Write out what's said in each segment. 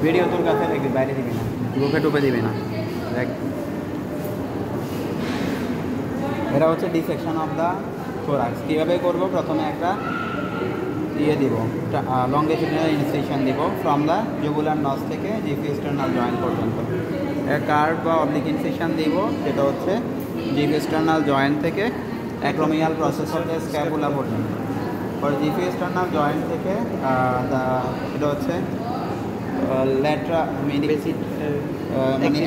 Video তোর কাছে রাখবি, বাইরে দিবি না, বুকে টুপে দিবি না। দেখ, এটা হচ্ছে ডিসেকশন অফ দ্য থোরাক্স। কীভাবে করবো? প্রথমে একটা দিয়ে দিব, লঙ্গিটিউডিনাল ইনসেকশন দিব ফ্রম দ্য জুগুলার নস থেকে জিপি এক্সটার্নাল জয়েন্ট পর্যন্ত। কার্ভ বা অবলিক ইনসেকশন দিব, সেটা হচ্ছে জিপি এক্সটার্নাল জয়েন্ট থেকে acromial process of the scapula পর্যন্ত। পরে জিপি এক্সটার্নাল জয়েন্ট থেকে এটা হচ্ছে ল্যাট্রা মেডিসিট মানে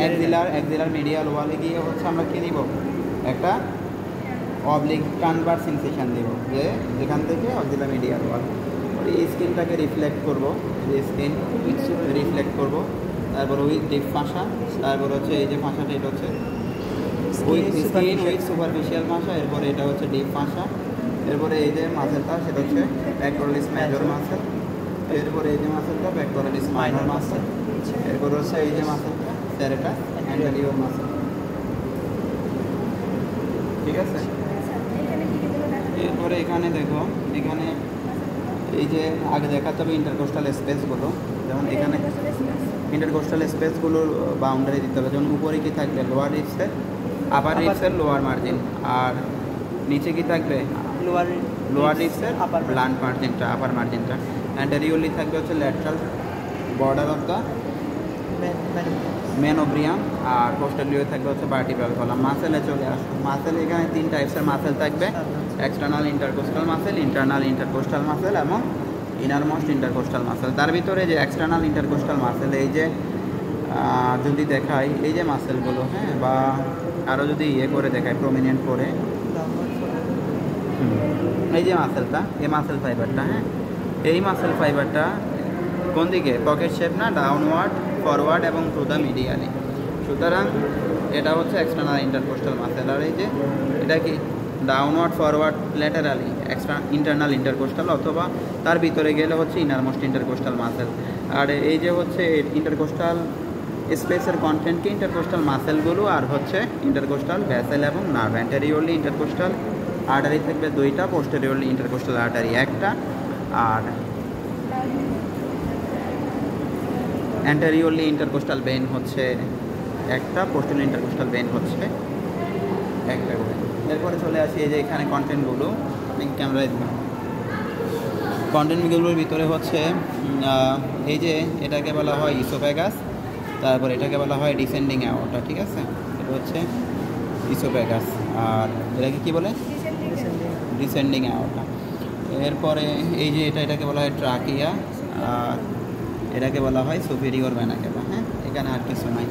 এক্সিলার মিডিয়াল ওয়ালে গিয়ে হচ্ছে আমরা কী দিব? একটা অবলিক ট্রান্সভার্স ইনসেকশন দিব, যে যেখান থেকে অক্সিলার মিডিয়াল ওয়াল। এই স্কিনটাকে রিফ্লেক্ট করব, যে স্কিন রিফ্লেক্ট করব। তারপর উইথ ডিপ ফাঁসা, তারপর হচ্ছে এই যে ফাঁসাটা, এটা হচ্ছে উইথ স্কিন উইথ সুপারফিশিয়াল ফাঁসা। এরপরে এটা হচ্ছে ডিপ ফাঁসা। এরপরে এই যে মাসেলটা, সেটা হচ্ছে প্যাক্টোরালিস মেজর মাসেল। এরপরে এই যে মাসেলটা প্যাক্টোরালিস মাইনর মাসেল। এরপর হচ্ছে এই যে মাসেলটা সেরেটা অ্যান্টেরিয়র মাসেল। ঠিক আছে? এরপরে এখানে দেখো, এখানে এই যে আগে দেখাতে হবে ইন্টারকোস্টাল স্পেসগুলো। যেমন এখানে ইন্টারকোস্টাল স্পেসগুলোর বাউন্ডারি দিতে হবে। যেমন উপরে কি থাকবে? লোয়ার রিপসের, আপার রিপসের লোয়ার মার্জিন। আর নিচে কি থাকবে? লোয়ার রিপসের ব্লান্ট মার্জিনটা, আপার মার্জিনটা। অ্যান্টেরিয়রলি থাকবে হচ্ছে lateral border of the manubrium. আর পোস্টেরিয়র থাকবে হচ্ছে ভার্টিব্রাল কলাম। মাসেলে চলে আসো। মাসেল এখানে 3 টাইপসের মাসেল থাকবে: external intercostal muscle, internal intercostal muscle এবং ইনারমোস্ট ইন্টারকোস্টাল মাসেল। তার ভিতরে যে এক্সটার্নাল ইন্টারকোস্টাল মাসেল, এই যে যদি দেখাই এই যে মাসেলগুলো, হ্যাঁ, বা আরও যদি করে দেখাই প্রমিনেন্ট করে, এই যে মাসেলটা, এই মাসেল ফাইবারটা, হ্যাঁ, এই মাসেল ফাইবারটা কোন দিকে? পকেট শেপ না, ডাউনওয়ার্ড, ফরওয়ার্ড এবং টু দ্য মিডিয়ালি। সুতরাং এটা হচ্ছে এক্সটার্নাল ইন্টারকোস্টাল মাসেল। আর এই যে এটা কি? Downward, forward, laterally internal intercostal, অথবা তার ভিতরে গেলে হচ্ছে ইনারমোস্ট ইন্টারকোস্টাল মাসেল। আর এই যে হচ্ছে ইন্টারকোস্টাল স্পেসের কন্টেন্টকে ইন্টারকোস্টাল মাসেলগুলো, আর হচ্ছে ইন্টারকোস্টাল ভ্যাসেল এবং নার্ভ। অ্যান্টেরিয়রলি ইন্টারকোস্টাল আর্টারি থাকবে 2টা, পোস্টেরিয়রলি ইন্টারকোস্টাল আর্টারি 1টা, আর অ্যান্টেরিয়রলি ইন্টারকোস্টাল ভেন হচ্ছে 1টা, পোস্টেরিয়র ইন্টারকোস্টাল ভেন হচ্ছে 1টা করে। এরপরে চলে আসি এই যে এখানে কন্টেন্টগুলো, আমি ক্যামেরায় দিলাম। কন্টেন্টগুলোর ভিতরে হচ্ছে এই যে এটাকে বলা হয় ইসোফ্যাগাস, তারপর এটাকে বলা হয় ডিসেন্ডিং অ্যাওর্টা। ঠিক আছে? এটা হচ্ছে ইসোফ্যাগাস, আর এটাকে কী বলে? Descending aorta. এরপরে এই যে এটাকে বলা হয় ট্রাকিয়া, আর এটাকে বলা হয় সুপিরিয়র ভেনা কেভা। হ্যাঁ, এখানে আর কিছু নাই।